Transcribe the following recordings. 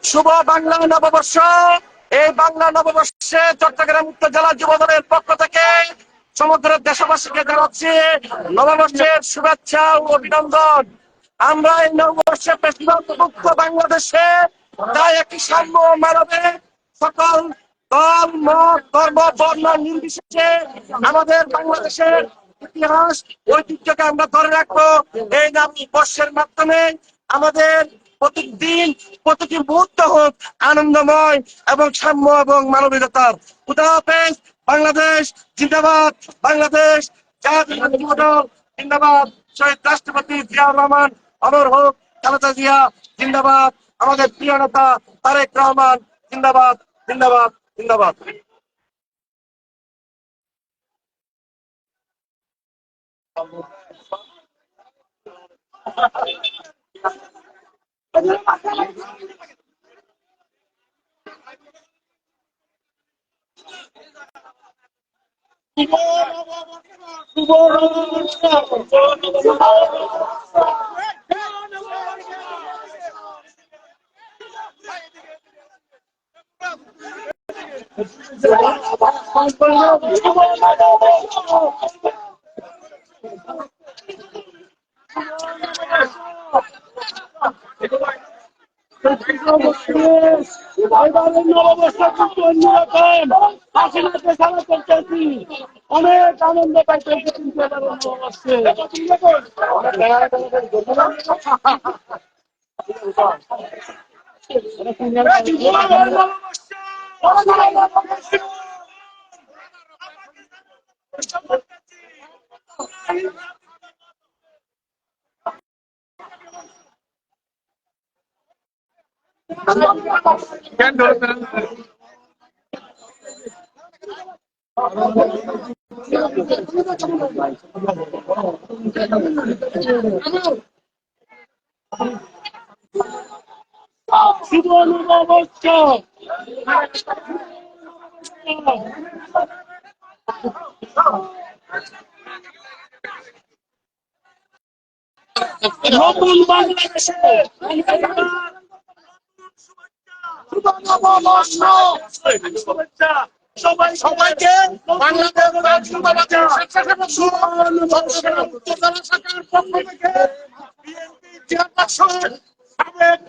শুভ বাংলা নববর্ষ। এই বাংলা নববর্ষে চট্টগ্রাম উত্তর জেলা যুবদলের পক্ষ থেকে সমগ্র দেশবাসীকে জানাচ্ছি নববর্ষের শুভেচ্ছা ও অভিনন্দন। আমরা এই নববর্ষে মুক্ত বাংলাদেশে তাই একটি সাম্য মানবে সকল দল মত ধর্ম বর্ণ নির্বিশেষে আমাদের বাংলাদেশের ইতিহাস ঐতিহ্যকে আমরা ধরে রাখবো। এই নববর্ষের মাধ্যমে আমাদের প্রতিদিন প্রতিটি মুহূর্ত হোক আনন্দময় এবং সাম্য এবং মানবিকতার। খুদা হাফেজ। বাংলাদেশ জিন্দাবাদ। বাংলাদেশ জাতীয়তাবাদী যুবদল জিন্দাবাদ। শহীদ রাষ্ট্রপতি জিয়াউর রহমান অমর হোক। খালেদা জিয়া জিন্দাবাদ। আমাদের প্রিয় নেতা তারেক রহমান জিন্দাবাদ জিন্দাবাদ জিন্দাবাদ। অনেক আনন্দ পাইতেছি কিন্তু শুভ নববর্ষ। নতুন বাংলাদেশে সবাইকে বাংলাদেশ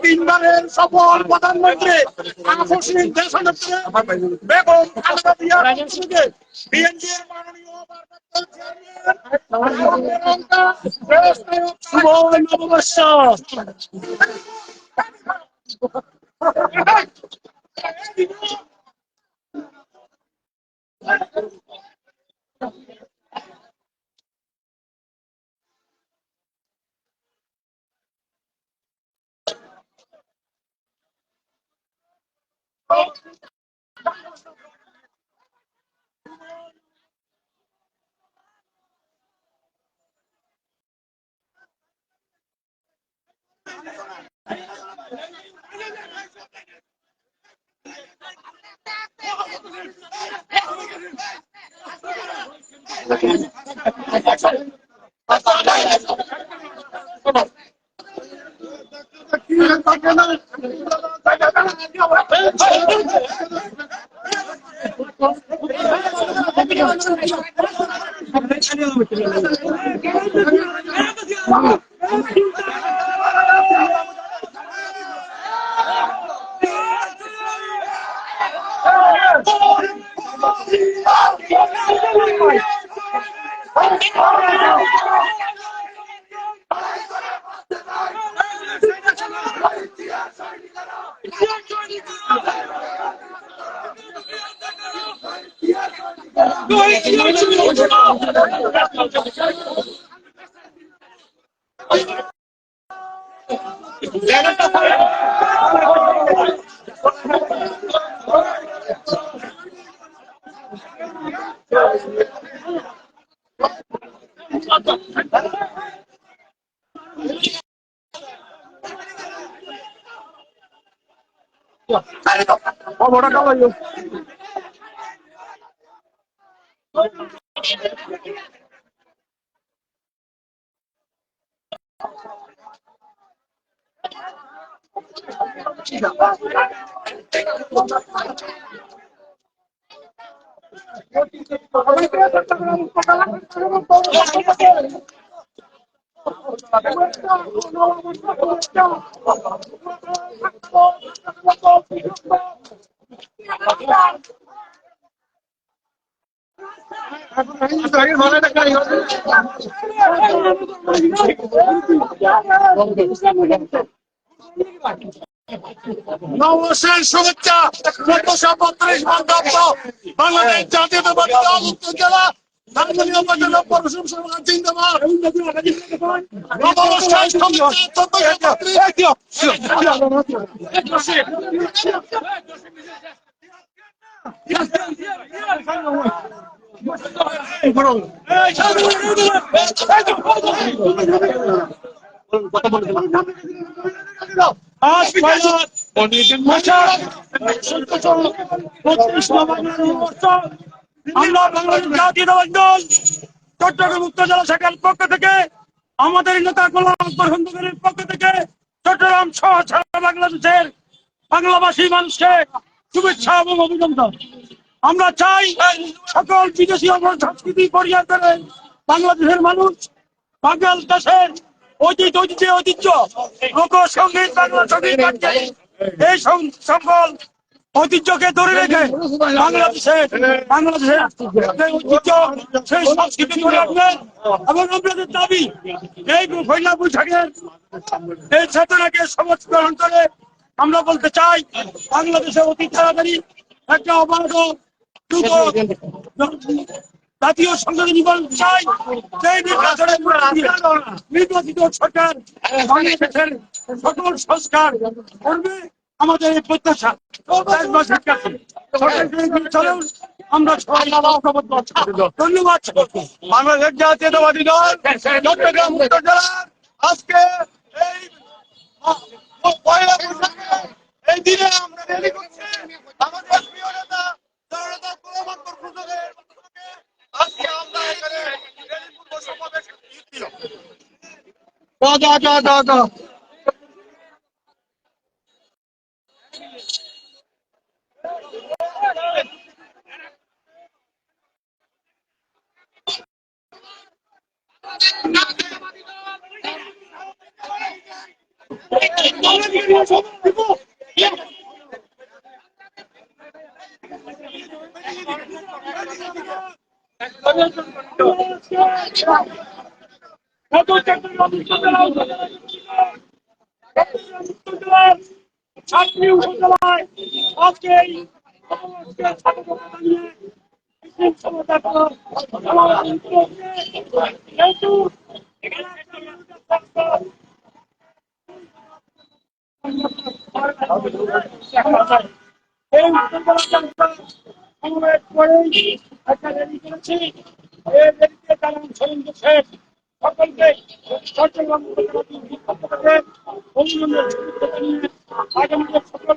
তিনবারের সফল প্রধানমন্ত্রী বেগম খালেদা জিয়ার বিএনপির মাননীয় শুভ নববর্ষ। বড় কালো নববর্ষের শুভেচ্ছা। ১৪৩২ বঙ্গাব্দ বাংলাদেশ জাতীয়তাবাদী দল উত্তর জেলা ধানমন্ডি উপজেলা পৌরসভা সভা জিন্দাবাদ। নববর্ষের শুভেচ্ছা ১৪৩২ আজ আমরা বাংলাদেশ জাতীয়তাবাদী দল চট্টগ্রাম উত্তর জেলা শাখার পক্ষ থেকে আমাদের নেতা গোলাম আকবর খন্দকারের পক্ষ থেকে চট্টগ্রাম সহ সারা বাংলাদেশের বাংলাভাষী মানুষকে শুভেচ্ছা এবং অভিনন্দন। আমরা চাই সকল বিদেশি সংস্কৃতি পরিহার করে বাংলাদেশের মানুষ বাংলাদেশের ঐতিহ্য লোকসঙ্গীত বাংলা সঙ্গীত এই সকল ঐতিহ্যকে ধরে রেখে বাংলাদেশের ঐতিহ্য সেই সংস্কৃতি ধরে রাখবে এবং আমাদের দাবি এই পয়লা বৈশাখের এই চেতনাকে সমাজ গ্রহণ করে আমরা বলতে চাই বাংলাদেশে অতি তাড়াতাড়ি একটা অবাধ জাতীয় সংসদে নির্বাচন চাই। সেই নির্বাচিত সরকার বাংলাদেশের সকল সংস্কার করবে আমাদের এই প্রত্যাশা। আমরা ধন্যবাদ। বাংলাদেশ জাতীয়তাবাদী দল চট্টগ্রাম উত্তর জেলার আজকে এই পয়লা বৈশাখে এই দিনে আমরা র্যালি করছি। আমাদের প্রিয় নেতা জননেতা গোলাম আকবর খন্দকারের আজকে আমরা এখানে র্যালি পূর্ব সমাবেশ ছাত্রী উপজেলায় আজকে সকলকে চট্টগ্রাম অভিনন্দন আগামী সকল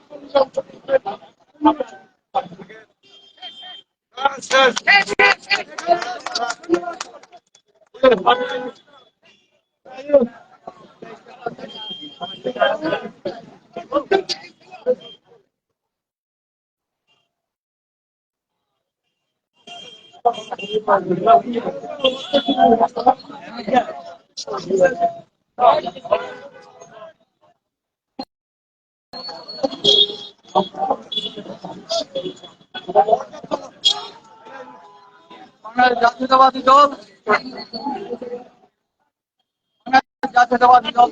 জাতীয়তাবাদী দল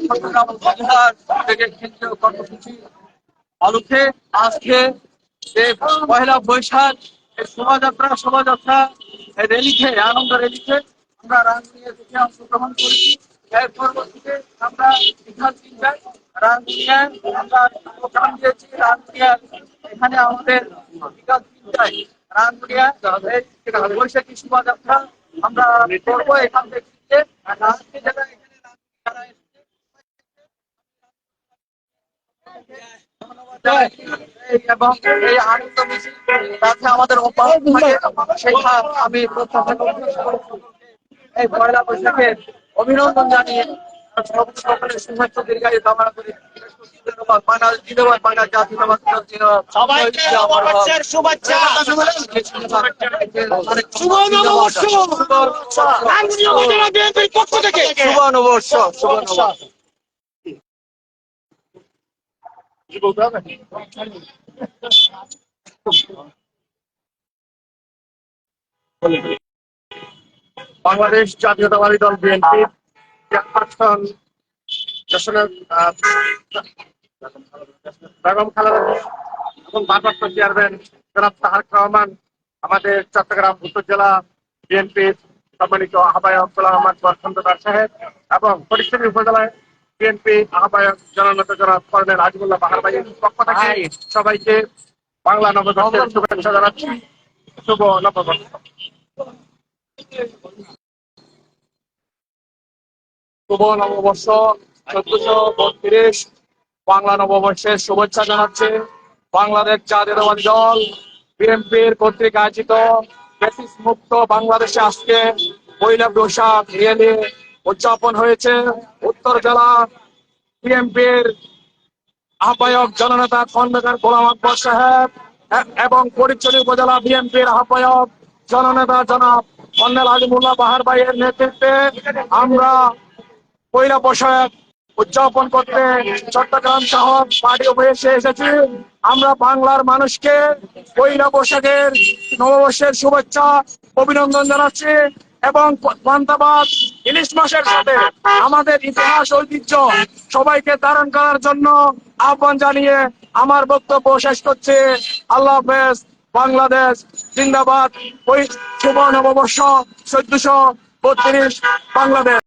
চট্টগ্রাম জেলার থেকে কেন্দ্রীয় কর্মসূচি আলোকে আজকে পয়লা বৈশাখ শোভাযাত্রা র্যালিতে আনন্দ র্যালিতে আমরা রাঙ্গুনিয়া থেকে অংশগ্রহণ করেছি। এর পরবর্তীতে আমরা বিকাল ৩টায় রাঙ্গুনিয়ায় আমরা প্রোগ্রাম দিয়েছি। রাঙ্গুনিয়া এখানে আমাদের বিকাল ৩টায় রাঙ্গুনিয়া বৈশাখী শোভাযাত্রা আমরা করবো এখান থেকে এবং এই আনন্দ মিছিল যাতে আমাদের অব্যাহত থাকে সেটা আমি প্রত্যাশা করি। এই পয়লা বৈশাখের অভিনন্দন জানিয়ে সকলের শুভেচ্ছা দীর্ঘায়ু কামনা করি। ধন্যবাদ। বাংলাদেশ জিন্দাবাদ, বাংলাদেশ জাতীয়তাবাদ জিন্দাবাদ। সবাইকে নববর্ষের শুভেচ্ছা। শুভ নববর্ষ। আন্দোলন উপজেলা বিএনপির পক্ষ থেকে শুভ নববর্ষ, শুভ নববর্ষ। বাংলাদেশ জাতীয়তাবাদী দল বিএনপি চেয়ারপারসন বেগম খালেদা জিয়া এবং ভারপ্রাপ্ত চেয়ারম্যান জনাব তারেক রহমান, আমাদের চট্টগ্রাম উত্তর জেলা বিএনপির সম্মানিত আহ্বায়ক গোলাম আহমদ খন্দকার সাহেব এবং ফটিকছড়ি উপজেলায় বিএনপি আহ্বায়ক জননেতা জনাব কর্নেল আজিমুল্লাহ বাহার ভাইয়ের পক্ষ থেকে সবাইকে বাংলা নববর্ষের শুভেচ্ছা জানাচ্ছি। শুভ নববর্ষ। শুভ নববর্ষ 1432 বাংলা নববর্ষের শুভেচ্ছা জানাচ্ছে বাংলাদেশ জাতীয়তাবাদী দল বিএনপির কর্তৃক আয়োজিত ব্যাসিস মুক্ত বাংলাদেশে আজকে পয়লা বৈশাখ রিয়েলি উদযাপন হয়েছে। উত্তর জেলা বিএনপির আহ্বায়ক জননেতা খন্দকার গোলাম আকবর সাহেব এবং ফটিকছড়ি উপজেলা বিএনপির আহ্বায়ক জননেতা জনাব কর্নেল আজিমুল্লাহ বাহার ভাইয়ের নেতৃত্বে আমরা পয়লা বৈশাখ উদযাপন করতে চট্টগ্রাম শহর পার্টি অফিসে এসেছি। আমরা বাংলার মানুষকে পয়লা বৈশাখের নববর্ষের শুভেচ্ছা অভিনন্দন জানাচ্ছি এবং পান্তাবাদ ইলিশ মাসের সাথে আমাদের ইতিহাস ঐতিহ্য সবাইকে ধারণ করার জন্য আহ্বান জানিয়ে আমার বক্তব্য শেষ করছি। আল্লাহ হাফেজ। বাংলাদেশ জিন্দাবাদ। ওই শুভ নববর্ষ 1432 বাংলাদেশ।